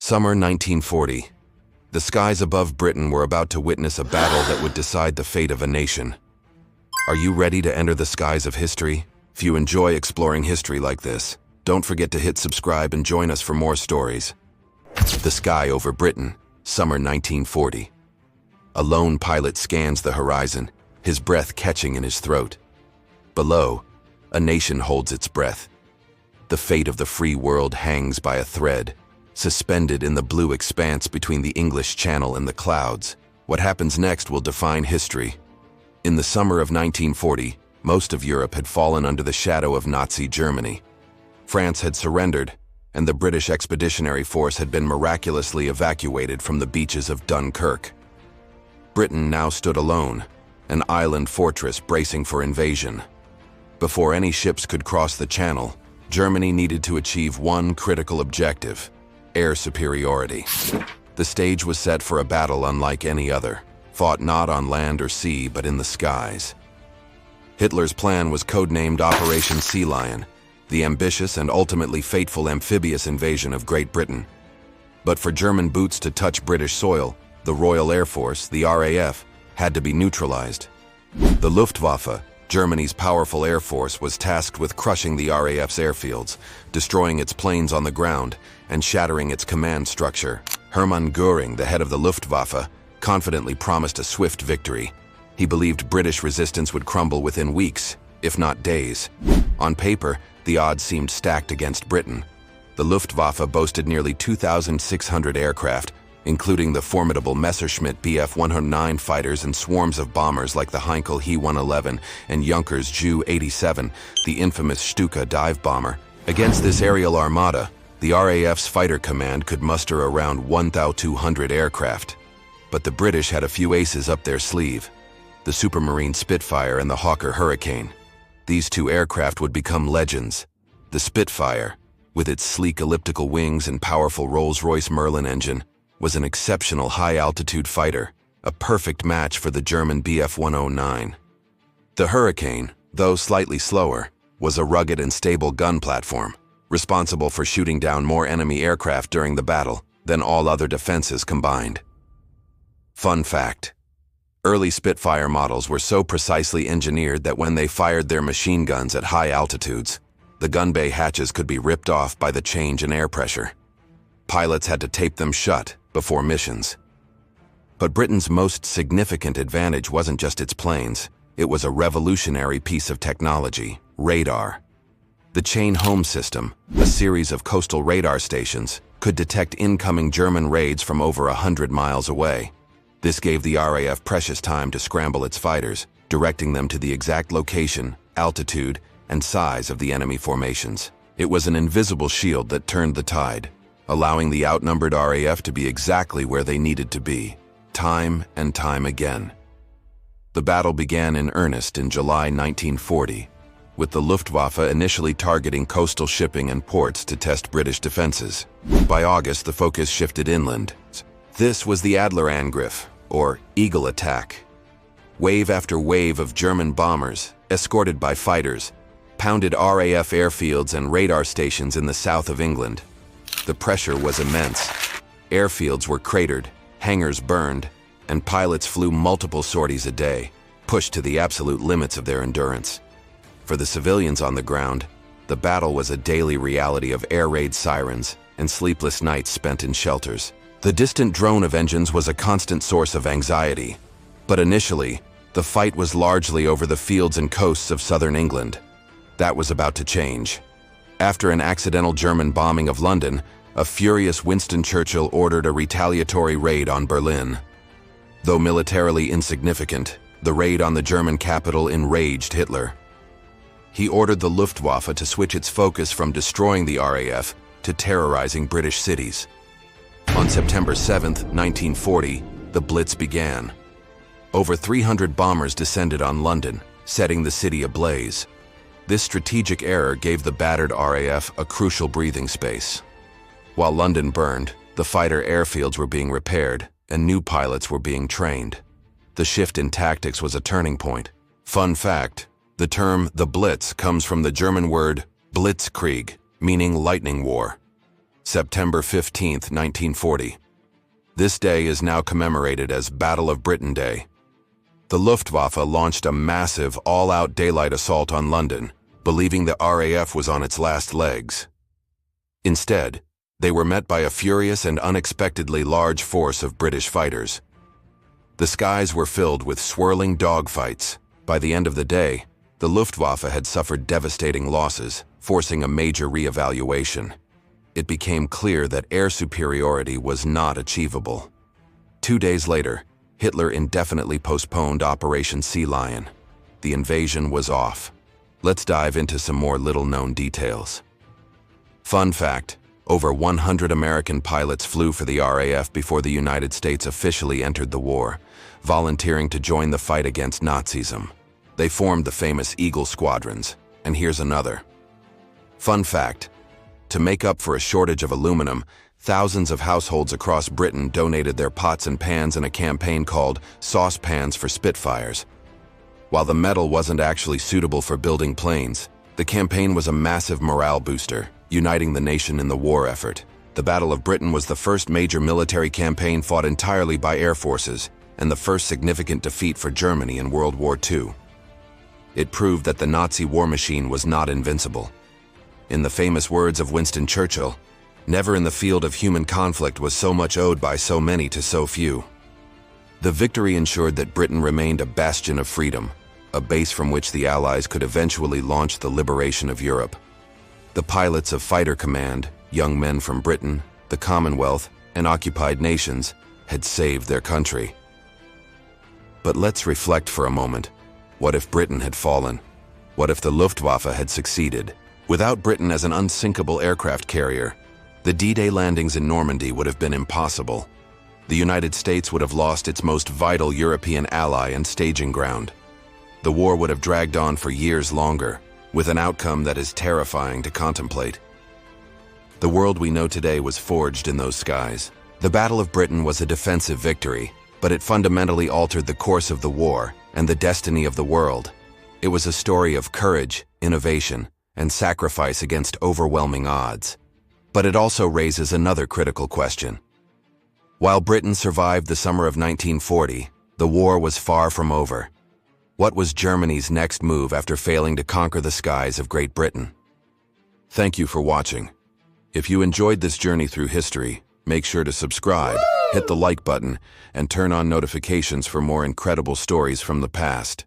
Summer 1940. The skies above Britain were about to witness a battle that would decide the fate of a nation. Are you ready to enter the skies of history? If you enjoy exploring history like this, don't forget to hit subscribe and join us for more stories. The sky over Britain, summer 1940. A lone pilot scans the horizon, his breath catching in his throat. Below, a nation holds its breath. The fate of the free world hangs by a thread, suspended in the blue expanse between the English Channel and the clouds. What happens next will define history. In the summer of 1940, most of Europe had fallen under the shadow of Nazi Germany. France had surrendered, and the British Expeditionary Force had been miraculously evacuated from the beaches of Dunkirk. Britain now stood alone, an island fortress bracing for invasion. Before any ships could cross the Channel, Germany needed to achieve one critical objective: air superiority. The stage was set for a battle unlike any other, fought not on land or sea but in the skies. Hitler's plan was codenamed Operation Sea Lion, the ambitious and ultimately fateful amphibious invasion of Great Britain. But for German boots to touch British soil, the Royal Air Force, the RAF, had to be neutralized. The Luftwaffe, Germany's powerful air force, was tasked with crushing the RAF's airfields, destroying its planes on the ground, and shattering its command structure. Hermann Göring, the head of the Luftwaffe, confidently promised a swift victory. He believed British resistance would crumble within weeks, if not days. On paper, the odds seemed stacked against Britain. The Luftwaffe boasted nearly 2,600 aircraft, including the formidable Messerschmitt Bf-109 fighters and swarms of bombers like the Heinkel He-111 and Junkers Ju-87, the infamous Stuka dive bomber. Against this aerial armada, the RAF's fighter command could muster around 1,200 aircraft. But the British had a few aces up their sleeve: the Supermarine Spitfire and the Hawker Hurricane. These two aircraft would become legends. The Spitfire, with its sleek elliptical wings and powerful Rolls-Royce Merlin engine, was an exceptional high-altitude fighter, a perfect match for the German Bf-109. The Hurricane, though slightly slower, was a rugged and stable gun platform, responsible for shooting down more enemy aircraft during the battle than all other defenses combined. Fun fact: early Spitfire models were so precisely engineered that when they fired their machine guns at high altitudes, the gun bay hatches could be ripped off by the change in air pressure. Pilots had to tape them shut before missions. But Britain's most significant advantage wasn't just its planes. It was a revolutionary piece of technology: radar. The Chain Home system, a series of coastal radar stations, could detect incoming German raids from over 100 miles away. This gave the RAF precious time to scramble its fighters, directing them to the exact location, altitude, and size of the enemy formations. It was an invisible shield that turned the tide, allowing the outnumbered RAF to be exactly where they needed to be, time and time again. The battle began in earnest in July 1940, with the Luftwaffe initially targeting coastal shipping and ports to test British defenses. By August, the focus shifted inland. This was the Adlerangriff, or Eagle attack. Wave after wave of German bombers, escorted by fighters, pounded RAF airfields and radar stations in the south of England. The pressure was immense. Airfields were cratered, hangars burned, and pilots flew multiple sorties a day, pushed to the absolute limits of their endurance. For the civilians on the ground, the battle was a daily reality of air raid sirens and sleepless nights spent in shelters. The distant drone of engines was a constant source of anxiety. But initially, the fight was largely over the fields and coasts of southern England. That was about to change. After an accidental German bombing of London, a furious Winston Churchill ordered a retaliatory raid on Berlin. Though militarily insignificant, the raid on the German capital enraged Hitler. He ordered the Luftwaffe to switch its focus from destroying the RAF to terrorizing British cities. On September 7, 1940, the Blitz began. Over 300 bombers descended on London, setting the city ablaze. This strategic error gave the battered RAF a crucial breathing space. While London burned, the fighter airfields were being repaired, and new pilots were being trained. The shift in tactics was a turning point. Fun fact: the term "the Blitz" comes from the German word Blitzkrieg, meaning lightning war. September 15th, 1940. This day is now commemorated as Battle of Britain Day. The Luftwaffe launched a massive, all-out daylight assault on London, believing the RAF was on its last legs. Instead, they were met by a furious and unexpectedly large force of British fighters. The skies were filled with swirling dogfights. By the end of the day, the Luftwaffe had suffered devastating losses, forcing a major re-evaluation. It became clear that air superiority was not achievable. 2 days later, Hitler indefinitely postponed Operation Sea Lion. The invasion was off. Let's dive into some more little-known details. Fun fact: over 100 American pilots flew for the RAF before the United States officially entered the war, volunteering to join the fight against Nazism. They formed the famous Eagle squadrons. And here's another. Fun fact: to make up for a shortage of aluminum, thousands of households across Britain donated their pots and pans in a campaign called Saucepans for Spitfires. While the metal wasn't actually suitable for building planes, the campaign was a massive morale booster, uniting the nation in the war effort. The Battle of Britain was the first major military campaign fought entirely by air forces, and the first significant defeat for Germany in World War II. It proved that the Nazi war machine was not invincible. In the famous words of Winston Churchill, "Never in the field of human conflict was so much owed by so many to so few." The victory ensured that Britain remained a bastion of freedom, a base from which the Allies could eventually launch the liberation of Europe. The pilots of Fighter Command, young men from Britain, the Commonwealth, and occupied nations, had saved their country. But let's reflect for a moment. What if Britain had fallen? What if the Luftwaffe had succeeded? Without Britain as an unsinkable aircraft carrier, the D-Day landings in Normandy would have been impossible. The United States would have lost its most vital European ally and staging ground. The war would have dragged on for years longer, with an outcome that is terrifying to contemplate. The world we know today was forged in those skies. The Battle of Britain was a defensive victory, but it fundamentally altered the course of the war and the destiny of the world. It was a story of courage, innovation, and sacrifice against overwhelming odds. But it also raises another critical question. While Britain survived the summer of 1940, the war was far from over. What was Germany's next move after failing to conquer the skies of Great Britain? Thank you for watching. If you enjoyed this journey through history, make sure to subscribe, hit the like button, and turn on notifications for more incredible stories from the past.